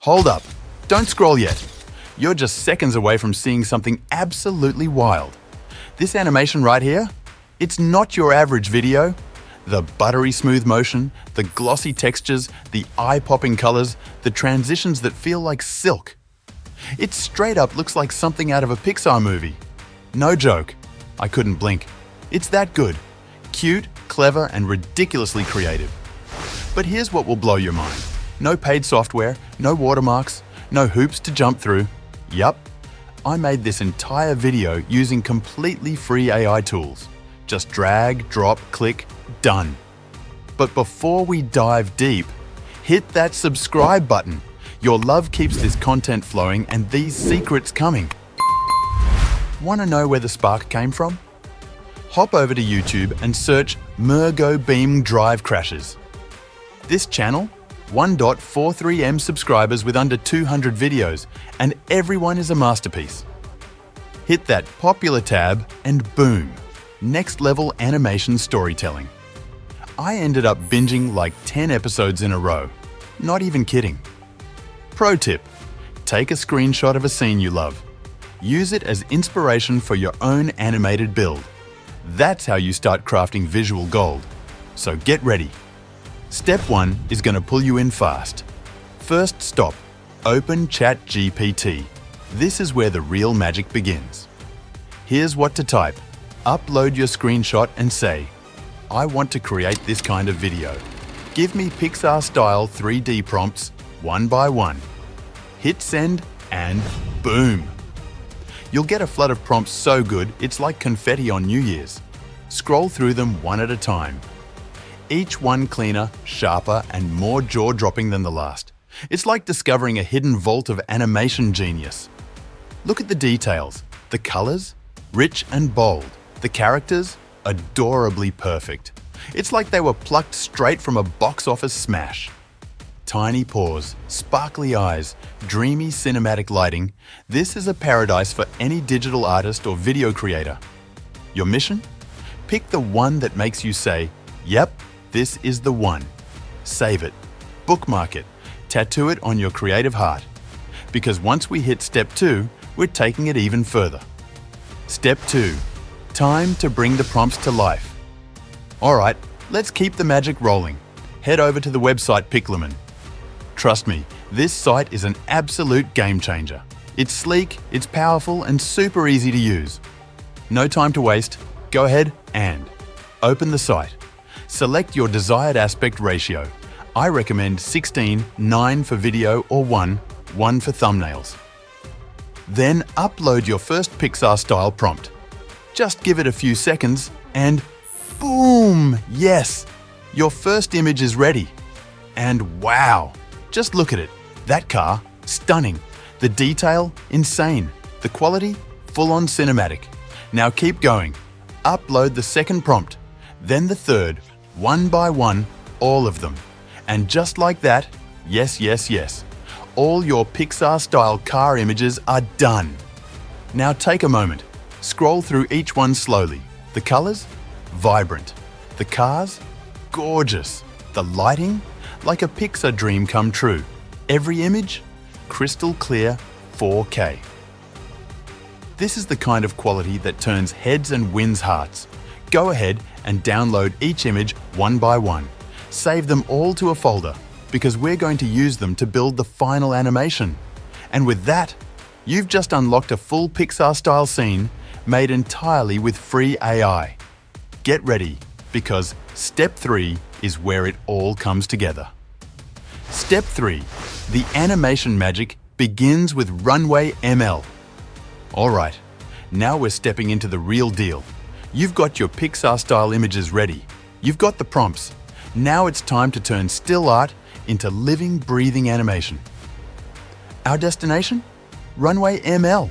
Hold up, don't scroll yet. You're just seconds away from seeing something absolutely wild. This animation right here, it's not your average video. The buttery smooth motion, the glossy textures, the eye-popping colors, the transitions that feel like silk. It straight up looks like something out of a Pixar movie. No joke, I couldn't blink. It's that good. Cute, clever, and ridiculously creative. But here's what will blow your mind. No paid software, no watermarks, no hoops to jump through. Yup, I made this entire video using completely free AI tools. Just drag, drop, click, done. But before we dive deep, hit that subscribe button. Your love keeps this content flowing and these secrets coming. Want to know where the spark came from? Hop over to YouTube and search Mergo Beam Drive Crashes. This channel, 1.43M subscribers with under 200 videos, and everyone is a masterpiece. Hit that popular tab and boom, next level animation storytelling. I ended up binging like 10 episodes in a row. Not even kidding. Pro tip, take a screenshot of a scene you love. Use it as inspiration for your own animated build. That's how you start crafting visual gold. So get ready. Step 1 is going to pull you in fast. First stop, open ChatGPT. This is where the real magic begins. Here's what to type. Upload your screenshot and say, I want to create this kind of video. Give me Pixar-style 3D prompts, one by one. Hit send and boom. You'll get a flood of prompts so good it's like confetti on New Year's. Scroll through them one at a time. Each one cleaner, sharper, and more jaw-dropping than the last. It's like discovering a hidden vault of animation genius. Look at the details. The colors, rich and bold. The characters, adorably perfect. It's like they were plucked straight from a box office smash. Tiny paws, sparkly eyes, dreamy cinematic lighting. This is a paradise for any digital artist or video creator. Your mission? Pick the one that makes you say, yep, this is the one. Save it, bookmark it, tattoo it on your creative heart. Because once we hit step 2, we're taking it even further. Step 2, time to bring the prompts to life. Alright, let's keep the magic rolling. Head over to the website Plemen. Trust me, this site is an absolute game changer. It's sleek, it's powerful, and super easy to use. No time to waste, go ahead and open the site. Select your desired aspect ratio. I recommend 16:9 for video or 1:1 for thumbnails. Then upload your first Pixar-style prompt. Just give it a few seconds and boom! Yes! Your first image is ready. And wow! Just look at it. That car, stunning. The detail, insane. The quality, full-on cinematic. Now keep going. Upload the second prompt, then the third, one by one, all of them. And just like that, yes, all your Pixar-style car images are done. Now take a moment. Scroll through each one slowly. The colors? Vibrant. The cars? Gorgeous. The lighting? Like a Pixar dream come true. Every image? Crystal clear 4K. This is the kind of quality that turns heads and wins hearts. Go ahead and download each image one by one. Save them all to a folder because we're going to use them to build the final animation. And with that, you've just unlocked a full Pixar-style scene made entirely with free AI. Get ready, because step 3 is where it all comes together. Step 3, the animation magic begins with Runway ML. Alright, now we're stepping into the real deal. You've got your Pixar-style images ready. You've got the prompts. Now it's time to turn still art into living, breathing animation. Our destination? Runway ML,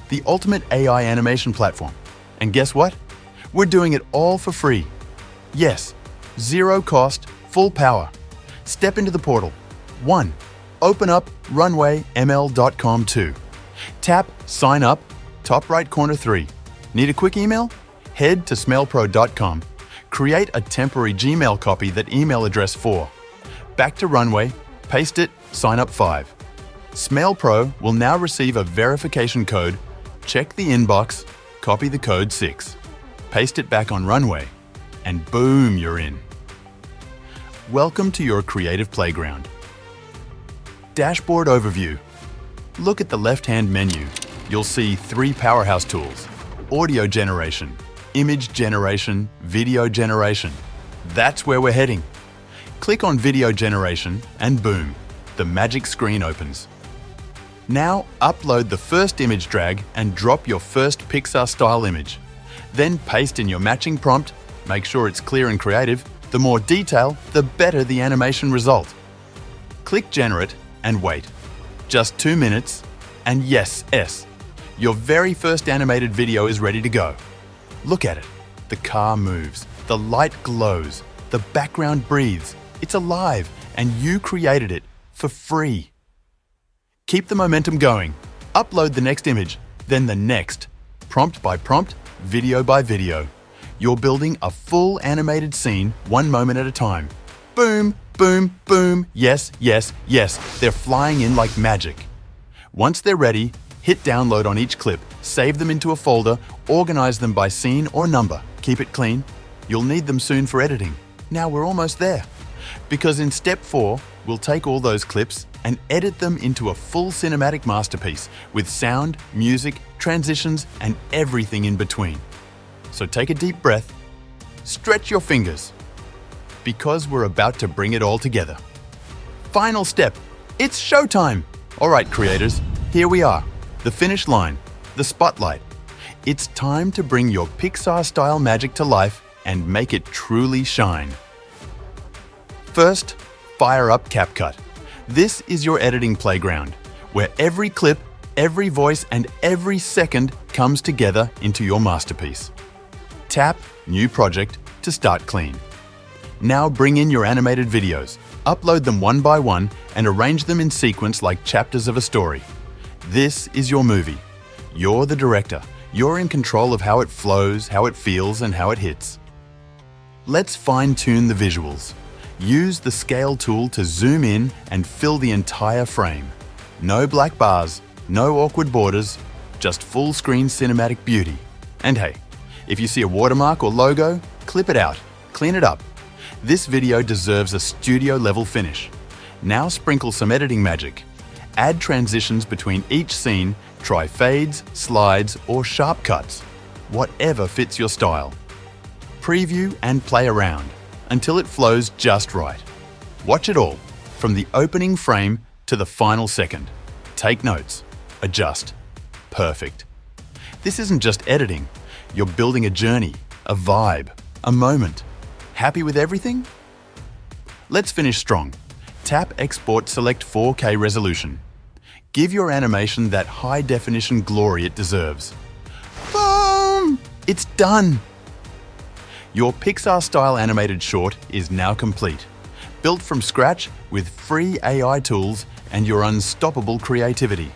the ultimate AI animation platform. And guess what? We're doing it all for free. Yes, zero cost, full power. Step into the portal. 1. Open up runwayml.com. 2. Tap Sign Up, top right corner 3. Need a quick email? Head to smellpro.com. Create a temporary Gmail copy that email address 4. Back to Runway, paste it, sign up 5. Smell Pro will now receive a verification code. Check the inbox, copy the code 6, paste it back on Runway, and boom, you're in. Welcome to your creative playground. Dashboard overview. Look at the left-hand menu. You'll see 3 powerhouse tools: audio generation, image generation, video generation. That's where we're heading. Click on video generation and boom, the magic screen opens. Now upload the first image drag and drop your first Pixar-style image. Then paste in your matching prompt. Make sure it's clear and creative. The more detail, the better the animation result. Click Generate and wait. Just 2 minutes, and yes, your very first animated video is ready to go. Look at it. The car moves, the light glows, the background breathes. It's alive, and you created it for free. Keep the momentum going. Upload the next image, then the next. Prompt by prompt, video by video. You're building a full animated scene 1 moment at a time. Boom, boom, boom, yes, they're flying in like magic. Once they're ready, hit download on each clip, save them into a folder, organize them by scene or number, keep it clean. You'll need them soon for editing. Now we're almost there. Because in step 4, we'll take all those clips and edit them into a full cinematic masterpiece with sound, music, transitions, and everything in between. So take a deep breath, stretch your fingers, because we're about to bring it all together. Final step, it's showtime! All right, creators, here we are, the finish line, the spotlight. It's time to bring your Pixar-style magic to life and make it truly shine. First, fire up CapCut. This is your editing playground, where every clip, every voice, and every second comes together into your masterpiece. Tap New Project to start clean. Now bring in your animated videos, upload them one by one, and arrange them in sequence like chapters of a story. This is your movie. You're the director. You're in control of how it flows, how it feels, and how it hits. Let's fine-tune the visuals. Use the scale tool to zoom in and fill the entire frame. No black bars, no awkward borders, just full-screen cinematic beauty. And hey, if you see a watermark or logo, clip it out, clean it up. This video deserves a studio-level finish. Now sprinkle some editing magic. Add transitions between each scene, try fades, slides, or sharp cuts, whatever fits your style. Preview and play around until it flows just right. Watch it all, from the opening frame to the final second. Take notes, adjust. Perfect. This isn't just editing. You're building a journey, a vibe, a moment. Happy with everything? Let's finish strong. Tap Export, select 4K resolution. Give your animation that high-definition glory it deserves. Boom! It's done! Your Pixar-style animated short is now complete. Built from scratch with free AI tools and your unstoppable creativity.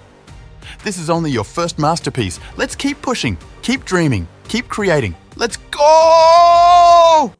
This is only your first masterpiece. Let's keep pushing, keep dreaming, keep creating. Let's go!